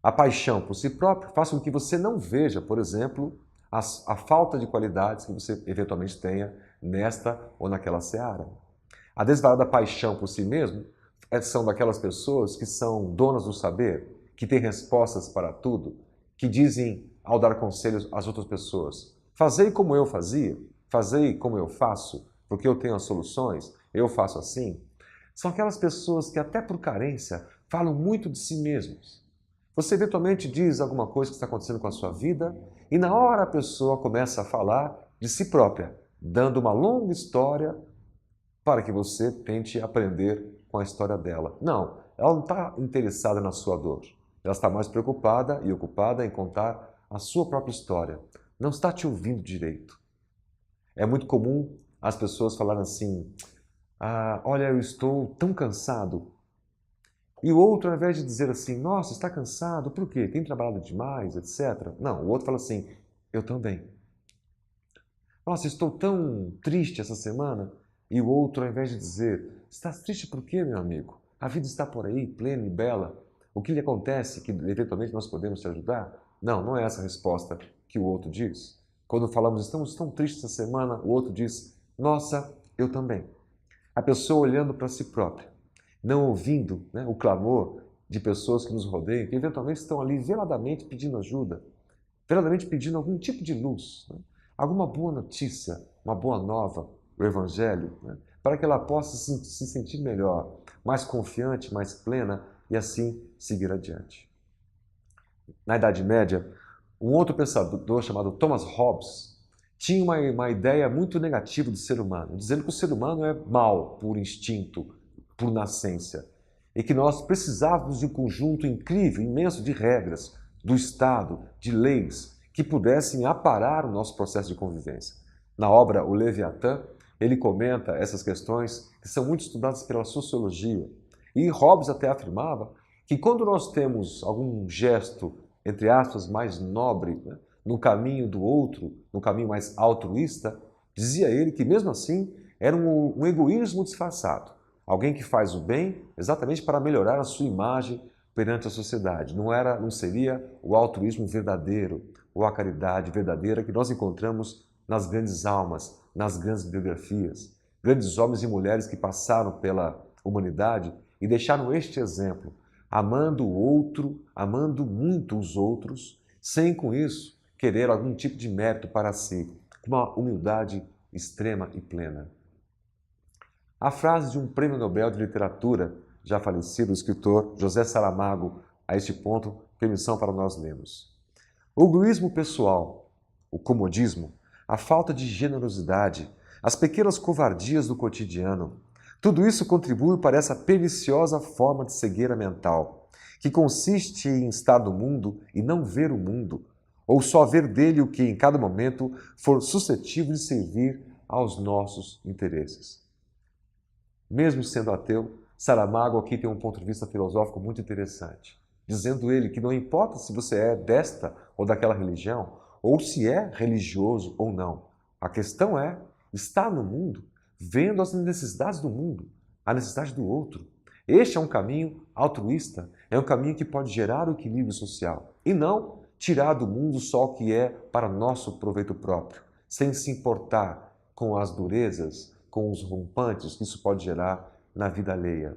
A paixão por si próprio faz com que você não veja, por exemplo, a falta de qualidades que você eventualmente tenha nesta ou naquela seara. A desvairada paixão por si mesmo são daquelas pessoas que são donas do saber, que têm respostas para tudo, que dizem, ao dar conselhos às outras pessoas, fazei como eu fazia, fazei como eu faço, porque eu tenho as soluções, eu faço assim. São aquelas pessoas que até por carência falam muito de si mesmos. Você eventualmente diz alguma coisa que está acontecendo com a sua vida e na hora a pessoa começa a falar de si própria, dando uma longa história para que você tente aprender com a história dela. Não, ela não está interessada na sua dor. Ela está mais preocupada e ocupada em contar a sua própria história. Não está te ouvindo direito. É muito comum as pessoas falarem assim, olha, eu estou tão cansado. E o outro, ao invés de dizer assim, nossa, está cansado, por quê? Tem trabalhado demais, etc. Não, o outro fala assim, eu também. Nossa, estou tão triste essa semana. E o outro, ao invés de dizer, estás triste por quê, meu amigo? A vida está por aí, plena e bela. O que lhe acontece que eventualmente nós podemos te ajudar? Não, não é essa a resposta que o outro diz. Quando falamos, estamos tão tristes essa semana, o outro diz, nossa, eu também. A pessoa olhando para si própria, não ouvindo o clamor de pessoas que nos rodeiam, que eventualmente estão ali veladamente pedindo ajuda, veladamente pedindo algum tipo de luz, alguma boa notícia, uma boa nova, o Evangelho, para que ela possa se sentir melhor, mais confiante, mais plena e assim seguir adiante. Na Idade Média, um outro pensador chamado Thomas Hobbes tinha uma ideia muito negativa do ser humano, dizendo que o ser humano é mau por instinto, por nascença, e que nós precisávamos de um conjunto incrível, imenso de regras, do Estado, de leis, que pudessem aparar o nosso processo de convivência. Na obra O Leviatã, ele comenta essas questões que são muito estudadas pela sociologia. E Hobbes até afirmava que quando nós temos algum gesto, entre aspas, mais nobre, no caminho do outro, no caminho mais altruísta, dizia ele que mesmo assim era um egoísmo disfarçado. Alguém que faz o bem exatamente para melhorar a sua imagem perante a sociedade. Não seria o altruísmo verdadeiro ou a caridade verdadeira que nós encontramos nas grandes almas, nas grandes biografias. Grandes homens e mulheres que passaram pela humanidade e deixaram este exemplo, amando o outro, amando muito os outros, sem com isso querer algum tipo de mérito para si, com uma humildade extrema e plena. A frase de um prêmio Nobel de Literatura, já falecido, o escritor José Saramago, a este ponto, permissão para nós lermos. O egoísmo pessoal, o comodismo, a falta de generosidade, as pequenas covardias do cotidiano, tudo isso contribui para essa perniciosa forma de cegueira mental, que consiste em estar no mundo e não ver o mundo, ou só ver dele o que em cada momento for suscetível de servir aos nossos interesses. Mesmo sendo ateu, Saramago aqui tem um ponto de vista filosófico muito interessante, dizendo ele que não importa se você é desta ou daquela religião, ou se é religioso ou não. A questão é estar no mundo, vendo as necessidades do mundo, a necessidade do outro. Este é um caminho altruísta, é um caminho que pode gerar o equilíbrio social, e não tirar do mundo só o que é para nosso proveito próprio, sem se importar com as durezas, com os rompantes que isso pode gerar na vida alheia.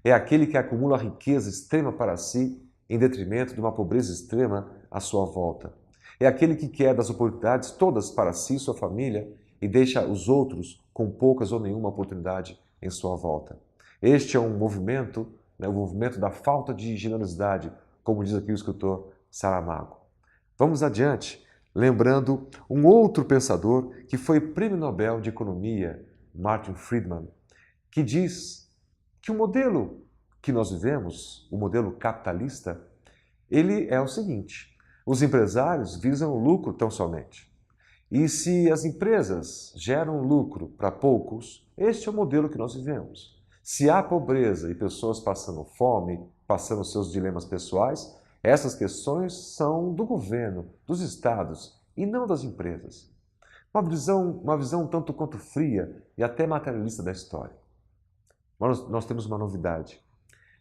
É aquele que acumula riqueza extrema para si, em detrimento de uma pobreza extrema à sua volta. É aquele que quer das oportunidades todas para si e sua família e deixa os outros com poucas ou nenhuma oportunidade em sua volta. Este é um movimento, o movimento da falta de generosidade, como diz aqui o escritor Saramago. Vamos adiante, lembrando um outro pensador que foi Prêmio Nobel de Economia, Martin Friedman, que diz que o modelo que nós vivemos, o modelo capitalista, ele é o seguinte: os empresários visam o lucro tão somente. E se as empresas geram lucro para poucos, este é o modelo que nós vivemos. Se há pobreza e pessoas passando fome, passando seus dilemas pessoais, essas questões são do governo, dos estados, e não das empresas. Uma visão tanto quanto fria e até materialista da história. Mas nós temos uma novidade.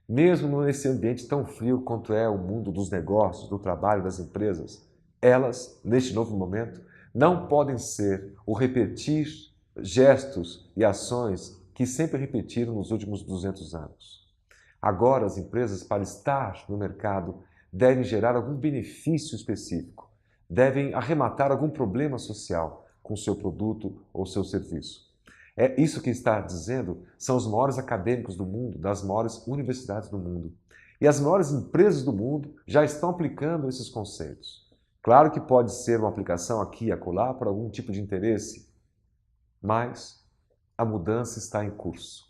Mesmo nesse ambiente tão frio quanto é o mundo dos negócios, do trabalho, das empresas, elas, neste novo momento, não podem ser ou repetir gestos e ações que sempre repetiram nos últimos 200 anos. Agora, as empresas, para estar no mercado, devem gerar algum benefício específico, devem arrematar algum problema social com seu produto ou seu serviço. É isso que está dizendo, são os maiores acadêmicos do mundo, das maiores universidades do mundo. E as maiores empresas do mundo já estão aplicando esses conceitos. Claro que pode ser uma aplicação aqui e acolá para algum tipo de interesse, mas a mudança está em curso.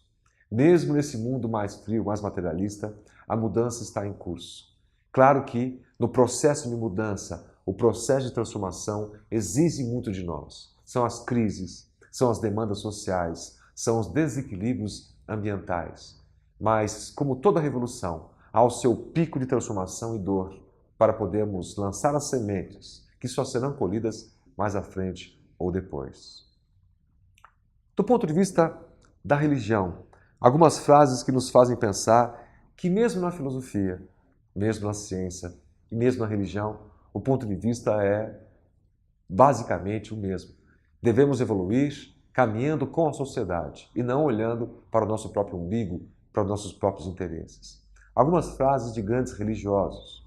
Mesmo nesse mundo mais frio, mais materialista, a mudança está em curso. Claro que no processo de mudança, o processo de transformação exige muito de nós. São as crises, são as demandas sociais, são os desequilíbrios ambientais. Mas, como toda revolução, há o seu pico de transformação e dor para podermos lançar as sementes que só serão colhidas mais à frente ou depois. Do ponto de vista da religião, algumas frases que nos fazem pensar que mesmo na filosofia, mesmo na ciência e mesmo na religião, o ponto de vista é basicamente o mesmo. Devemos evoluir caminhando com a sociedade e não olhando para o nosso próprio umbigo, para os nossos próprios interesses. Algumas frases de grandes religiosos.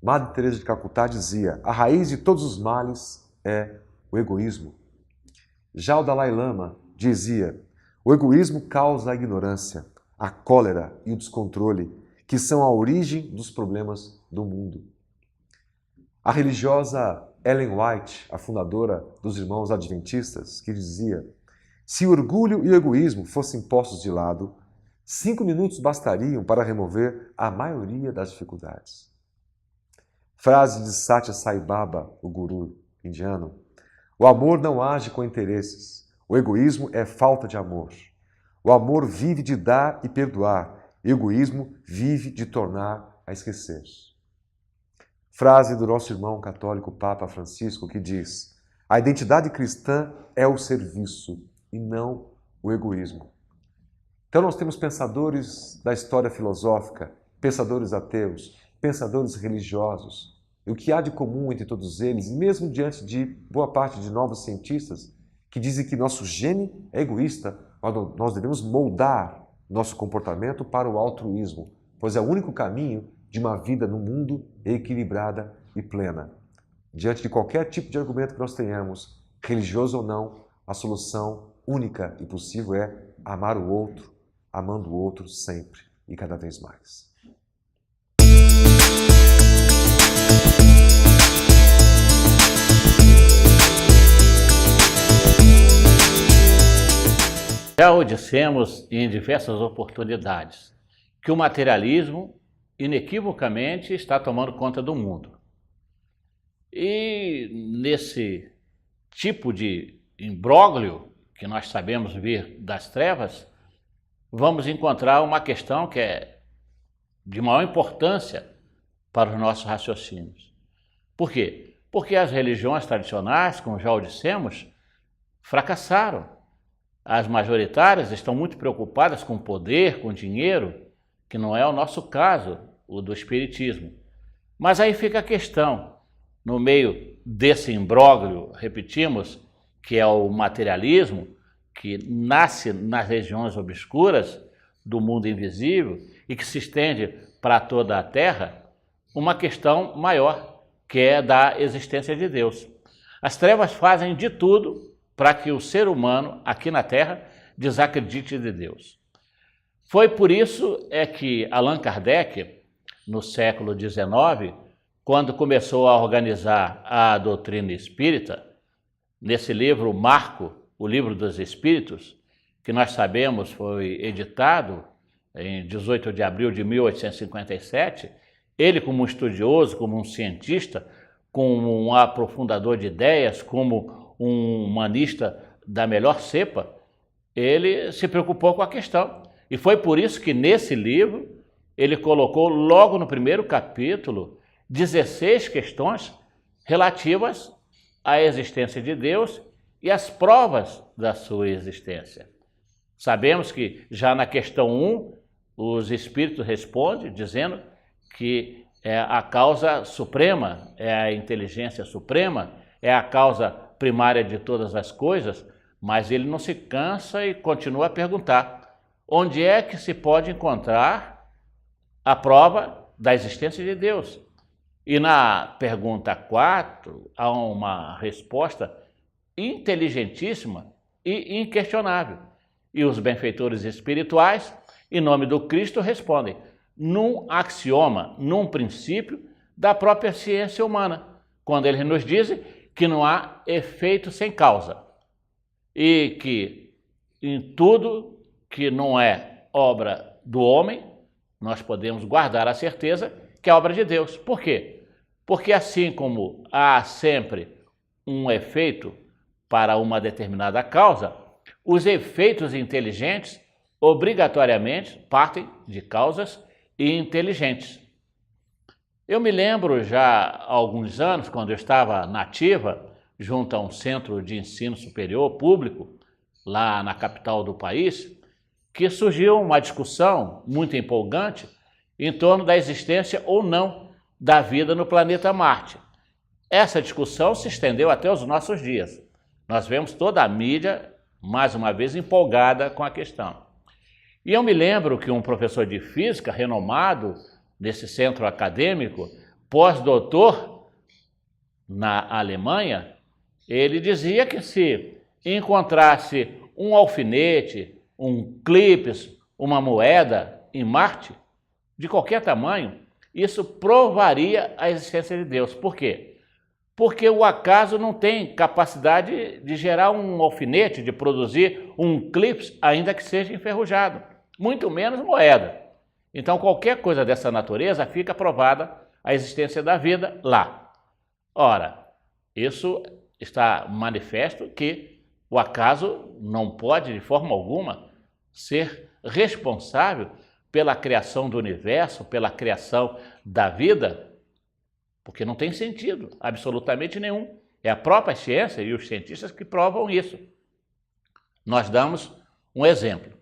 Madre Teresa de Calcutá dizia: a raiz de todos os males é o egoísmo. Já o Dalai Lama dizia: o egoísmo causa a ignorância, a cólera e o descontrole, que são a origem dos problemas do mundo. A religiosa Ellen White, a fundadora dos Irmãos Adventistas, que dizia: se o orgulho e o egoísmo fossem postos de lado, 5 minutos bastariam para remover a maioria das dificuldades. Frase de Satya Sai Baba, o guru indiano: o amor não age com interesses, o egoísmo é falta de amor. O amor vive de dar e perdoar, o egoísmo vive de tornar a esquecer. Frase do nosso irmão católico Papa Francisco, que diz: a identidade cristã é o serviço e não o egoísmo. Então nós temos pensadores da história filosófica, pensadores ateus, pensadores religiosos. E o que há de comum entre todos eles, mesmo diante de boa parte de novos cientistas, que dizem que nosso gene é egoísta, nós devemos moldar nosso comportamento para o altruísmo, pois é o único caminho de uma vida no mundo equilibrada e plena. Diante de qualquer tipo de argumento que nós tenhamos, religioso ou não, a solução única e possível é amar o outro, amando o outro sempre e cada vez mais. Já o dissemos em diversas oportunidades que o materialismo inequivocamente está tomando conta do mundo. E nesse tipo de imbróglio que nós sabemos vir das trevas, vamos encontrar uma questão que é de maior importância para os nossos raciocínios. Por quê? Porque as religiões tradicionais, como já o dissemos, fracassaram. As majoritárias estão muito preocupadas com poder, com dinheiro, que não é o nosso caso, o do espiritismo. Mas aí fica a questão, no meio desse imbróglio, repetimos, que é o materialismo, que nasce nas regiões obscuras do mundo invisível e que se estende para toda a Terra, uma questão maior, que é da existência de Deus. As trevas fazem de tudo para que o ser humano, aqui na Terra, desacredite de Deus. Foi por isso que Allan Kardec, no século XIX, quando começou a organizar a doutrina espírita, nesse livro Marco, o Livro dos Espíritos, que nós sabemos foi editado em 18 de abril de 1857, ele, como um estudioso, como um cientista, como um aprofundador de ideias, como um humanista da melhor cepa, ele se preocupou com a questão. E foi por isso que nesse livro ele colocou logo no primeiro capítulo 16 questões relativas a existência de Deus e as provas da sua existência. Sabemos que já na questão 1, os Espíritos respondem dizendo que a causa suprema, é a inteligência suprema, é a causa primária de todas as coisas, mas ele não se cansa e continua a perguntar: onde é que se pode encontrar a prova da existência de Deus? E na pergunta 4, há uma resposta inteligentíssima e inquestionável. E os benfeitores espirituais, em nome do Cristo, respondem num axioma, num princípio da própria ciência humana, quando eles nos dizem que não há efeito sem causa e que em tudo que não é obra do homem, nós podemos guardar a certeza que é obra de Deus. Por quê? Porque assim como há sempre um efeito para uma determinada causa, os efeitos inteligentes obrigatoriamente partem de causas inteligentes. Eu me lembro já há alguns anos, quando eu estava na ativa, junto a um centro de ensino superior público, lá na capital do país, que surgiu uma discussão muito empolgante em torno da existência ou não da vida no planeta Marte. Essa discussão se estendeu até os nossos dias. Nós vemos toda a mídia, mais uma vez, empolgada com a questão. E eu me lembro que um professor de física renomado nesse centro acadêmico, pós-doutor na Alemanha, ele dizia que se encontrasse um alfinete, um clipes, uma moeda em Marte, de qualquer tamanho, isso provaria a existência de Deus. Por quê? Porque o acaso não tem capacidade de gerar um alfinete, de produzir um clipes, ainda que seja enferrujado, muito menos moeda. Então, qualquer coisa dessa natureza fica provada a existência da vida lá. Ora, isso está manifesto que o acaso não pode, de forma alguma, ser responsável pela criação do universo, pela criação da vida, porque não tem sentido absolutamente nenhum. É a própria ciência e os cientistas que provam isso. Nós damos um exemplo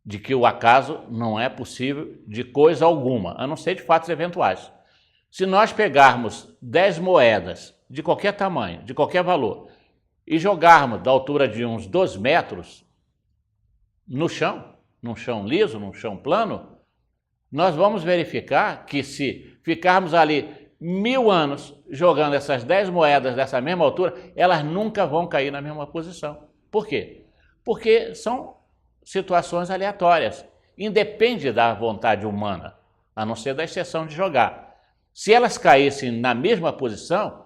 de que o acaso não é possível de coisa alguma, a não ser de fatos eventuais. Se nós pegarmos 10 moedas de qualquer tamanho, de qualquer valor, e jogarmos da altura de uns 2 metros no chão, num chão liso, num chão plano, nós vamos verificar que se ficarmos ali 1000 anos jogando essas 10 moedas dessa mesma altura, elas nunca vão cair na mesma posição. Por quê? Porque são situações aleatórias, independe da vontade humana, a não ser da exceção de jogar. Se elas caíssem na mesma posição,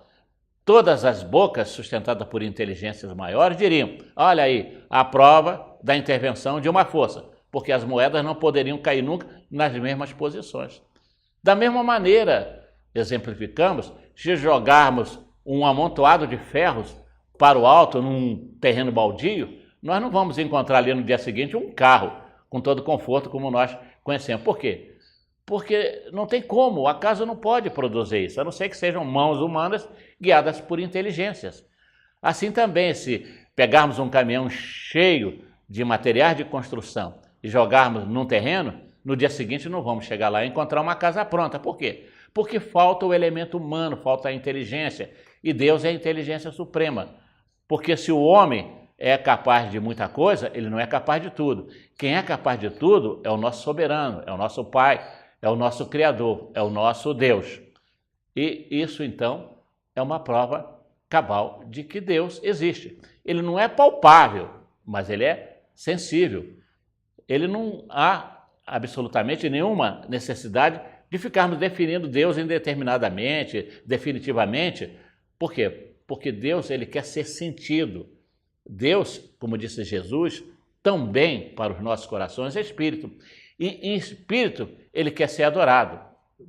todas as bocas sustentadas por inteligências maiores diriam: olha aí, a prova da intervenção de uma força, porque as moedas não poderiam cair nunca nas mesmas posições. Da mesma maneira, exemplificamos, se jogarmos um amontoado de ferros para o alto num terreno baldio, nós não vamos encontrar ali no dia seguinte um carro com todo conforto como nós conhecemos. Por quê? Porque não tem como, o acaso não pode produzir isso, a não ser que sejam mãos humanas guiadas por inteligências. Assim também, se pegarmos um caminhão cheio de materiais de construção e jogarmos num terreno, no dia seguinte não vamos chegar lá e encontrar uma casa pronta. Por quê? Porque falta o elemento humano, falta a inteligência, e Deus é a inteligência suprema. Porque se o homem é capaz de muita coisa, ele não é capaz de tudo. Quem é capaz de tudo é o nosso soberano, é o nosso Pai, é o nosso Criador, é o nosso Deus. E isso, então, é uma prova cabal de que Deus existe. Ele não é palpável, mas ele é sensível. Ele não há absolutamente nenhuma necessidade de ficarmos definindo Deus indeterminadamente, definitivamente. Por quê? Porque Deus, ele quer ser sentido. Deus, como disse Jesus, também para os nossos corações é espírito. E em espírito ele quer ser adorado.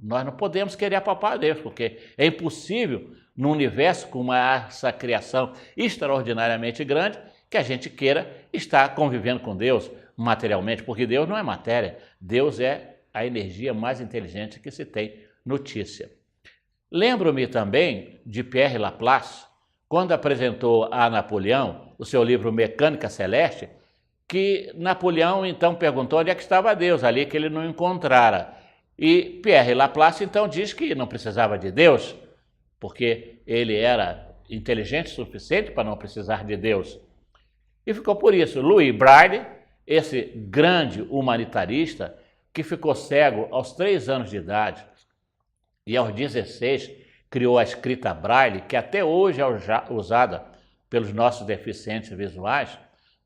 Nós não podemos querer apalpar a Deus, porque é impossível num universo com essa criação extraordinariamente grande que a gente queira estar convivendo com Deus materialmente, porque Deus não é matéria, Deus é a energia mais inteligente que se tem notícia. Lembro-me também de Pierre Laplace, quando apresentou a Napoleão o seu livro Mecânica Celeste, que Napoleão então perguntou onde é que estava Deus, ali que ele não encontrara. E Pierre Laplace então diz que não precisava de Deus, porque ele era inteligente o suficiente para não precisar de Deus. E ficou por isso. Louis Braille, esse grande humanitarista, que ficou cego aos 3 anos de idade e aos 16 criou a escrita Braille, que até hoje é usada pelos nossos deficientes visuais.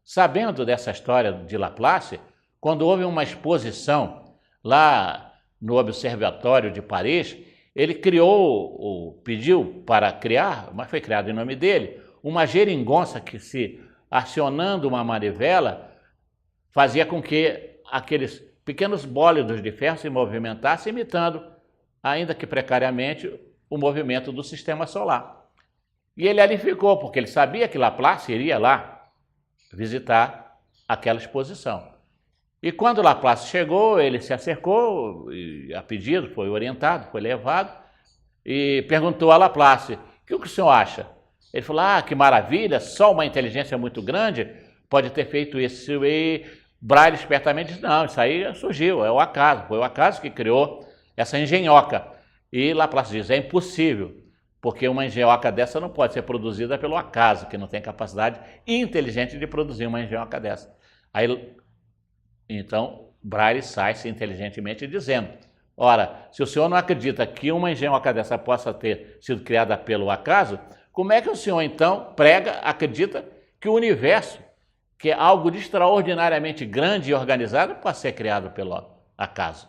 Sabendo dessa história de Laplace, quando houve uma exposição lá no Observatório de Paris, ele pediu para criar, mas foi criado em nome dele, uma geringonça que, se acionando uma manivela, fazia com que aqueles pequenos bólidos de ferro se movimentassem, imitando, ainda que precariamente, o movimento do sistema solar. E ele ali ficou, porque ele sabia que Laplace iria lá visitar aquela exposição. E quando Laplace chegou, ele se acercou, e a pedido, foi orientado, foi levado, e perguntou a Laplace: o que o senhor acha? Ele falou: que maravilha, só uma inteligência muito grande pode ter feito isso. E Braille espertamente disse: não, isso aí surgiu, é o acaso, foi o acaso que criou essa engenhoca. E Laplace diz: é impossível, porque uma engenhoca dessa não pode ser produzida pelo acaso, que não tem capacidade inteligente de produzir uma engenhoca dessa. Aí, então, Braille sai-se inteligentemente dizendo: ora, se o senhor não acredita que uma engenhoca dessa possa ter sido criada pelo acaso, como é que o senhor, então, acredita que o universo, que é algo de extraordinariamente grande e organizado, pode ser criado pelo acaso?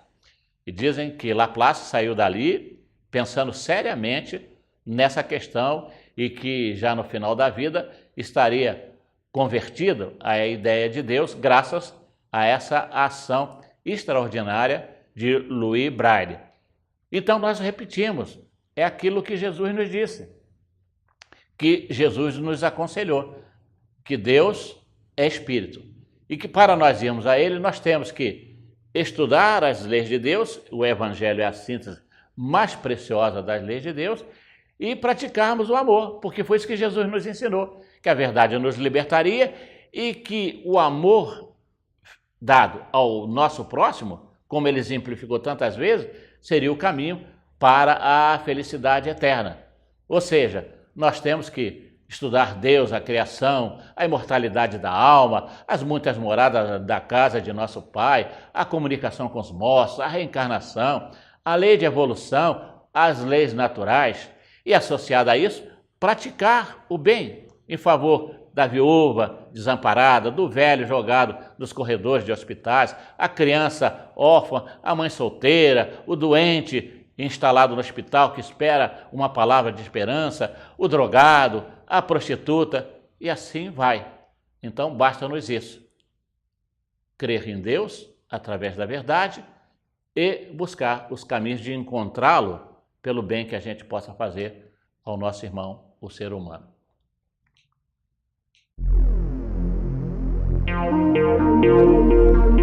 E dizem que Laplace saiu dali pensando seriamente nessa questão e que já no final da vida estaria convertido à ideia de Deus graças a essa ação extraordinária de Louis Braille. Então nós repetimos, é aquilo que Jesus nos disse, que Jesus nos aconselhou, que Deus é Espírito e que para nós irmos a Ele nós temos que estudar as leis de Deus, o Evangelho é a síntese mais preciosa das leis de Deus, e praticarmos o amor, porque foi isso que Jesus nos ensinou, que a verdade nos libertaria e que o amor dado ao nosso próximo, como ele exemplificou tantas vezes, seria o caminho para a felicidade eterna. Ou seja, nós temos que estudar Deus, a criação, a imortalidade da alma, as muitas moradas da casa de nosso Pai, a comunicação com os mortos, a reencarnação, a lei de evolução, as leis naturais e, associada a isso, praticar o bem em favor da viúva desamparada, do velho jogado nos corredores de hospitais, a criança órfã, a mãe solteira, o doente instalado no hospital que espera uma palavra de esperança, o drogado, a prostituta, e assim vai. Então basta-nos isso: crer em Deus através da verdade e buscar os caminhos de encontrá-lo pelo bem que a gente possa fazer ao nosso irmão, o ser humano. Música